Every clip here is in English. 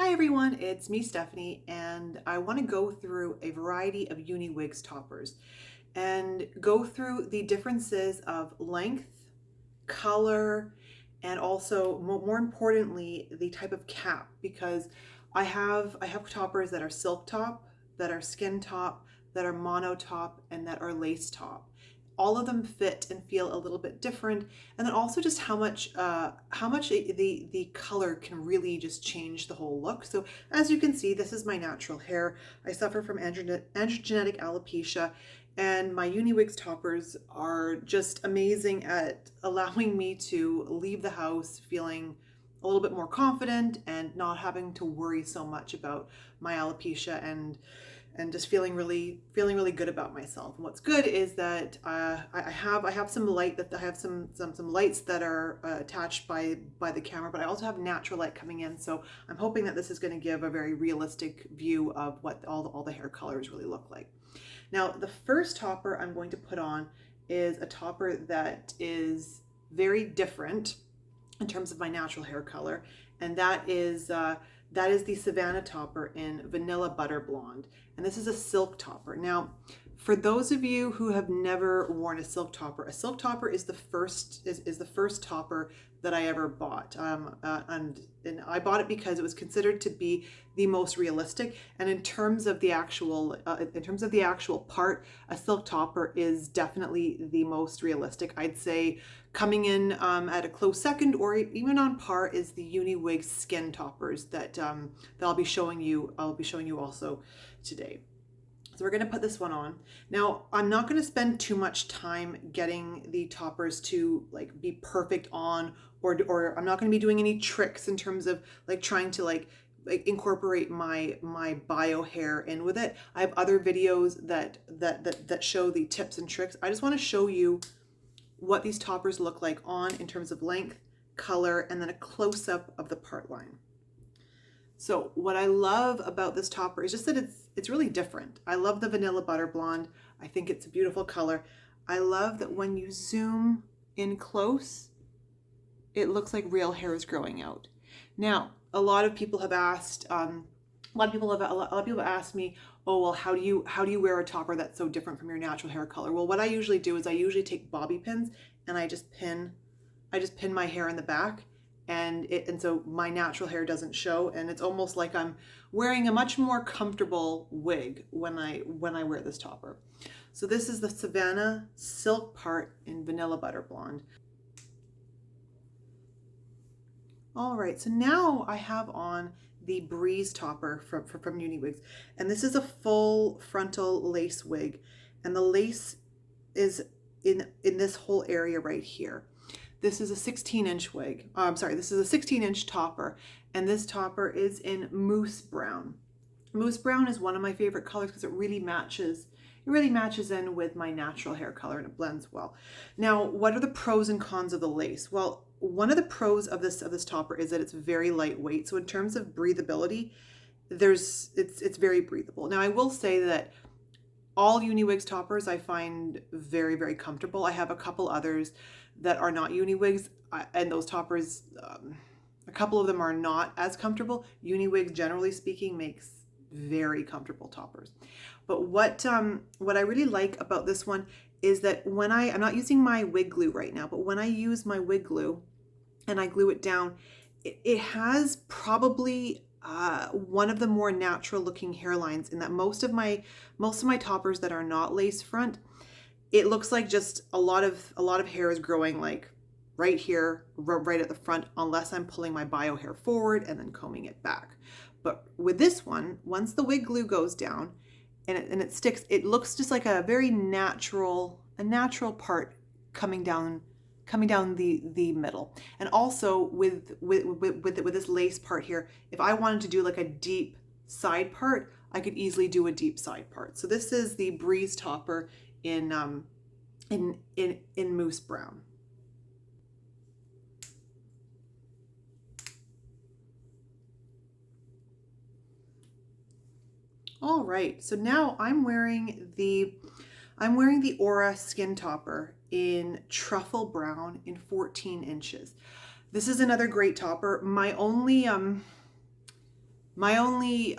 Hi everyone, it's me Stephanie, and I want to go through a variety of uniwigs toppers and go through the differences of length, color, and also more importantly the type of cap, because I have toppers that are silk top, that are skin top, that are monotop, and that are lace top. All of them fit and feel a little bit different, and then also just how much the color can really just change the whole look. So as you can see, this is my natural hair. I suffer from androgenicalopecia, and my uniwigs toppers are just amazing at allowing me to leave the house feeling a little bit more confident and not having to worry so much about my alopecia and just feeling really good about myself. And what's good is that I have some light, that I have some lights that are attached by the camera, but I also have natural light coming in. So I'm hoping that this is going to give a very realistic view of what all the hair colors really look like. Now, the first topper I'm going to put on is a topper that is very different in terms of my natural hair color, and that is the Savannah topper in Vanilla Butter Blonde. And this is a silk topper. Now, for those of you who have never worn a silk topper is the first topper that I ever bought. And I bought it because it was considered to be the most realistic. And in terms of the actual part, a silk topper is definitely the most realistic. I'd say coming in at a close second or even on par is the uniwigs skin toppers that I'll be showing you also today. So we're going to put this one on. Now, I'm not going to spend too much time getting the toppers to like be perfect on, or I'm not going to be doing any tricks in terms of like trying to like incorporate my bio hair in with it. I have other videos that show the tips and tricks. I just want to show you what these toppers look like on in terms of length, color, and then a close-up of the part line. So what I love about this topper is just that it's really different. I love the Vanilla Butter Blonde. I think it's a beautiful color. I love that when you zoom in close, it looks like real hair is growing out. Now, a lot of people have asked me, oh, well, how do you wear a topper that's so different from your natural hair color? Well, what I usually do is I usually take bobby pins and I just pin my hair in the back, and so my natural hair doesn't show, and it's almost like I'm wearing a much more comfortable wig when I wear this topper. So this is the Savannah silk part in Vanilla Butter Blonde. All right, so now I have on the Breeze topper from uniwigs, and this is a full frontal lace wig, and the lace is in this whole area right here. This is a 16-inch wig. This is a 16-inch topper, and this topper is in Mousse Brown. Mousse Brown is one of my favorite colors because it really matches in with my natural hair color, and it blends well. Now, what are the pros and cons of the lace? Well, one of the pros of this topper is that it's very lightweight. So in terms of breathability, it's very breathable. Now, I will say that all uniwigs toppers I find very, very comfortable. I have a couple others that are not uniwigs, and those toppers, a couple of them are not as comfortable. Uniwigs, generally speaking, makes very comfortable toppers. But what I really like about this one is that when I'm not using my wig glue right now, but when I use my wig glue and I glue it down, it has probably one of the more natural looking hairlines, in that most of my toppers that are not lace front, it looks like just a lot of hair is growing like right here, right at the front, unless I'm pulling my bio hair forward and then combing it back. But with this one, once the wig glue goes down and it sticks, it looks just like a very natural part coming down the middle. And also with this lace part here, if I wanted to do like a deep side part, I could easily do a deep side part. So this is the Breeze topper in Mousse Brown. All right, so now I'm wearing the Aura skin topper in Truffle Brown in 14 inches. This is another great topper. My only My only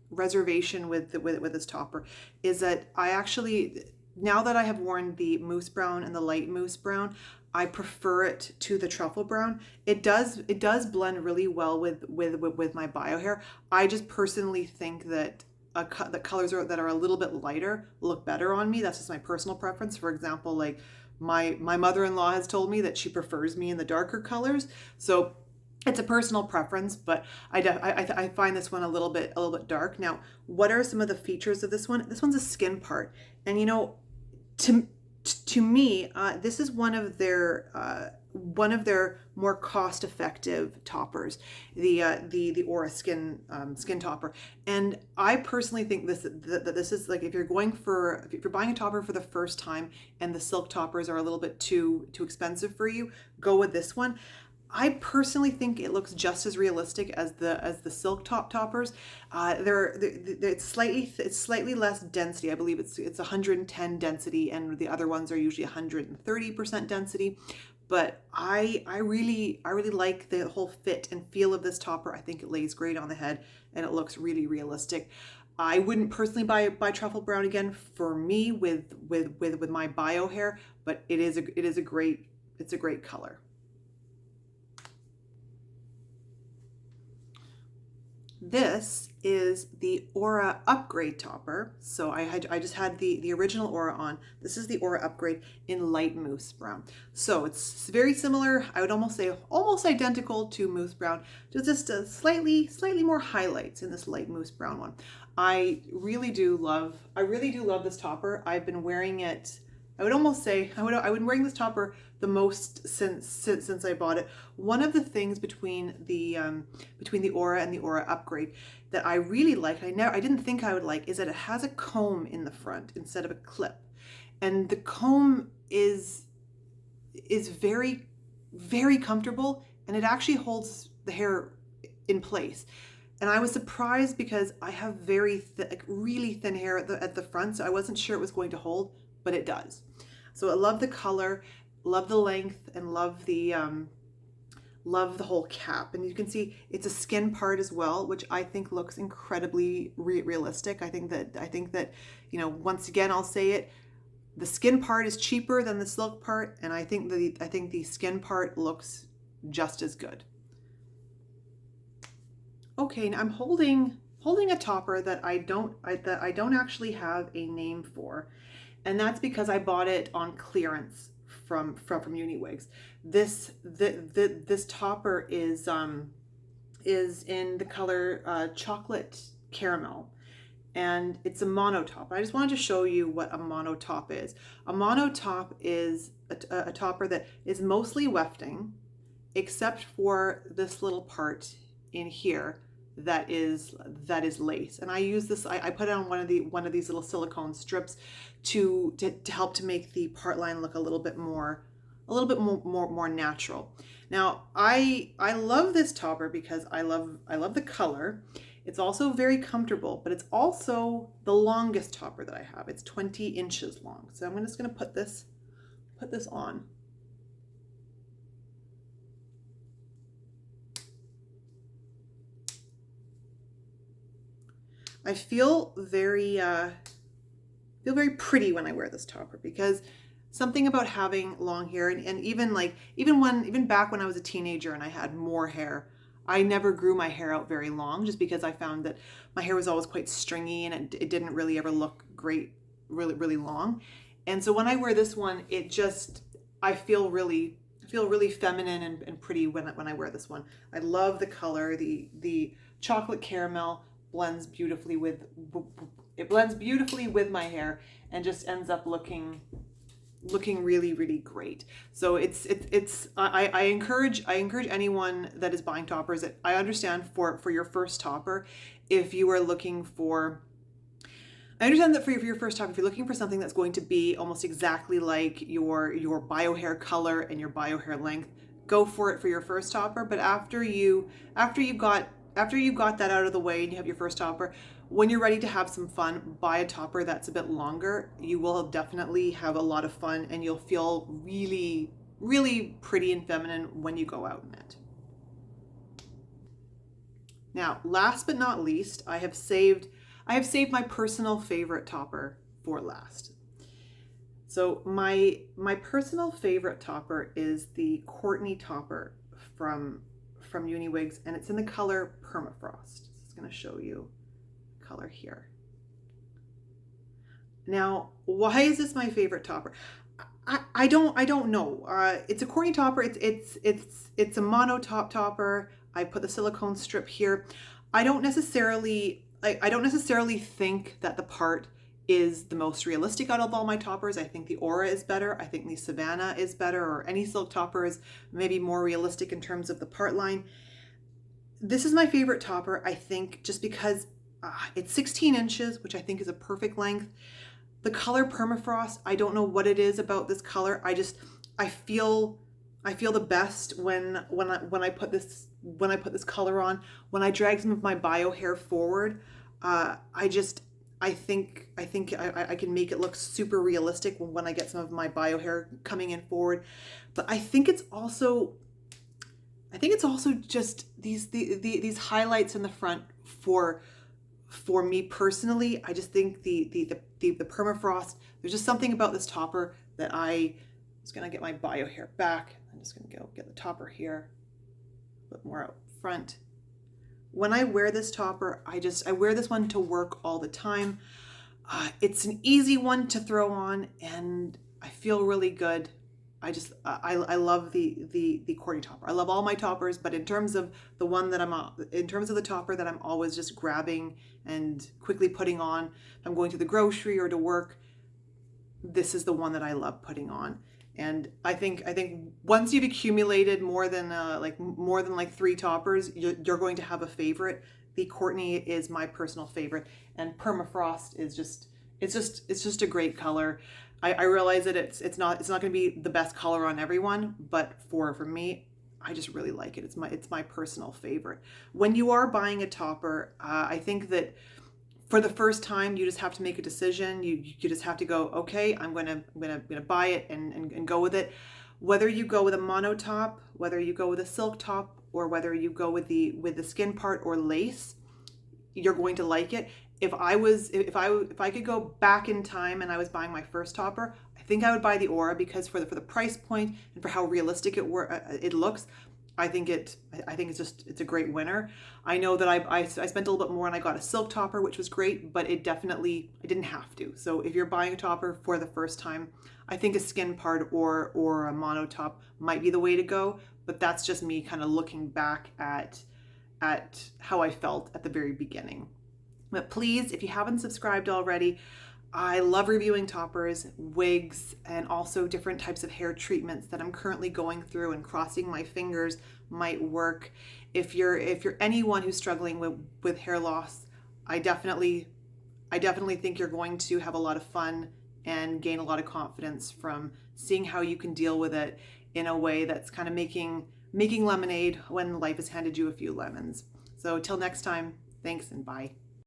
reservation with this topper is that I actually, now that I have worn the mousse brown and the light mousse brown, I prefer it to the truffle brown. It does blend really well with my bio hair. I just personally think that the colors that are a little bit lighter look better on me. That's just my personal preference. For example, like my mother-in-law has told me that she prefers me in the darker colors. So it's a personal preference, but I find this one a little bit dark. Now, what are some of the features of this one? This one's a skin part, and you know, to me, this is one of their more cost-effective toppers, the Aura skin topper. And I personally think that this is like, if you're buying a topper for the first time and the silk toppers are a little bit too expensive for you, go with this one. I personally think it looks just as realistic as the silk toppers. It's slightly less density. I believe it's 110 density, and the other ones are usually 130% density. But I really like the whole fit and feel of this topper. I think it lays great on the head and it looks really realistic. I wouldn't personally buy truffle brown again for me with my bio hair, but it's a great color. This is the Aura Upgrade topper. So I just had the original Aura on. This is the Aura Upgrade in light mousse brown. So it's very similar. I would almost say almost identical to mousse brown, just a slightly more highlights in this light mousse brown one. I really do love this topper. I've been wearing it. I would almost say I've been wearing this topper the most since I bought it. One of the things between the Aura and the Aura Upgrade that I really like, I didn't think I would like, is that it has a comb in the front instead of a clip, and the comb is very, very comfortable, and it actually holds the hair in place. And I was surprised because I have really thin hair at the front, so I wasn't sure it was going to hold, but it does. So I love the color, love the length, and love the whole cap. And you can see it's a skin part as well, which I think looks incredibly realistic. I think that, you know, once again, I'll say it, the skin part is cheaper than the silk part, and I think the skin part looks just as good. Okay, now I'm holding a topper that I don't actually have a name for. And that's because I bought it on clearance from uniwigs. This topper is in the color chocolate caramel, and it's a monotop. I just wanted to show you what a monotop is. A monotop is a topper that is mostly wefting, except for this little part in here that is lace. And I use this, I put it on one of these little silicone strips to help to make the part line look a little bit more natural. Now I love this topper because I love the color. It's also very comfortable, but it's also the longest topper that I have. It's 20 inches long. So I'm just gonna put this on. I feel very pretty when I wear this topper, because something about having long hair, and even back when I was a teenager and I had more hair, I never grew my hair out very long, just because I found that my hair was always quite stringy and it didn't really ever look great really long. And so when I wear this one, I feel really feminine and pretty when I wear this one. I love the color. The chocolate caramel blends beautifully with my hair and just ends up looking really great. So I encourage anyone that is buying toppers. I understand for your first topper, if you are looking for, I understand that for your first topper, if you're looking for something that's going to be almost exactly like your bio hair color and your bio hair length, go for it for your first topper. But after you got that out of the way and you have your first topper, when you're ready to have some fun, buy a topper that's a bit longer. You will definitely have a lot of fun, and you'll feel really pretty and feminine when you go out in it. Now, last but not least, I have saved my personal favorite topper for last. So my personal favorite topper is the Courtney topper from Uniwigs, and it's in the color Permafrost. So it's going to show you the color here. Now, why is this my favorite topper? I don't know. It's a Courtney topper. It's a monotop topper. I put the silicone strip here. I don't necessarily think that the part is the most realistic out of all my toppers. I think the Aura is better. I think the Savannah is better, or any silk topper is maybe more realistic in terms of the part line. This is my favorite topper, I think, just because it's 16 inches, which I think is a perfect length. The color Permafrost, I don't know what it is about this color. I feel the best when I put this color on. When I drag some of my bio hair forward, I think I can make it look super realistic when I get some of my bio hair coming in forward. But I think it's also just these highlights in the front for me personally. I just think the Permafrost, there's just something about this topper that I was gonna get my bio hair back. I'm just gonna go get the topper here, a bit more out front. When I wear this topper, I wear this one to work all the time. It's an easy one to throw on, and I feel really good. I love the Courtney topper. I love all my toppers, but in terms of the topper that I'm always just grabbing and quickly putting on, if I'm going to the grocery or to work, this is the one that I love putting on. And I think once you've accumulated more than 3 toppers, you're going to have a favorite. The Courtney is my personal favorite, and Permafrost is just a great color. I realize that it's not going to be the best color on everyone, but for me, I just really like it. It's my personal favorite. When you are buying a topper, I think that for the first time, you just have to make a decision. You just have to go, okay, I'm gonna buy it and go with it. Whether you go with a monotop, whether you go with a silk top, or whether you go with the skin part or lace, you're going to like it. If I could go back in time and I was buying my first topper, I think I would buy the Aura, because for the price point and for how realistic it looks, I think it's a great winner. I know that I spent a little bit more and I got a silk topper, which was great, but I didn't have to. So if you're buying a topper for the first time, I think a skin part or a monotop might be the way to go. But that's just me kind of looking back at how I felt at the very beginning. But please, if you haven't subscribed already, I love reviewing toppers, wigs, and also different types of hair treatments that I'm currently going through, and crossing my fingers might work. If you're anyone who's struggling with hair loss, I definitely think you're going to have a lot of fun and gain a lot of confidence from seeing how you can deal with it in a way that's kind of making lemonade when life has handed you a few lemons. So till next time, thanks and bye.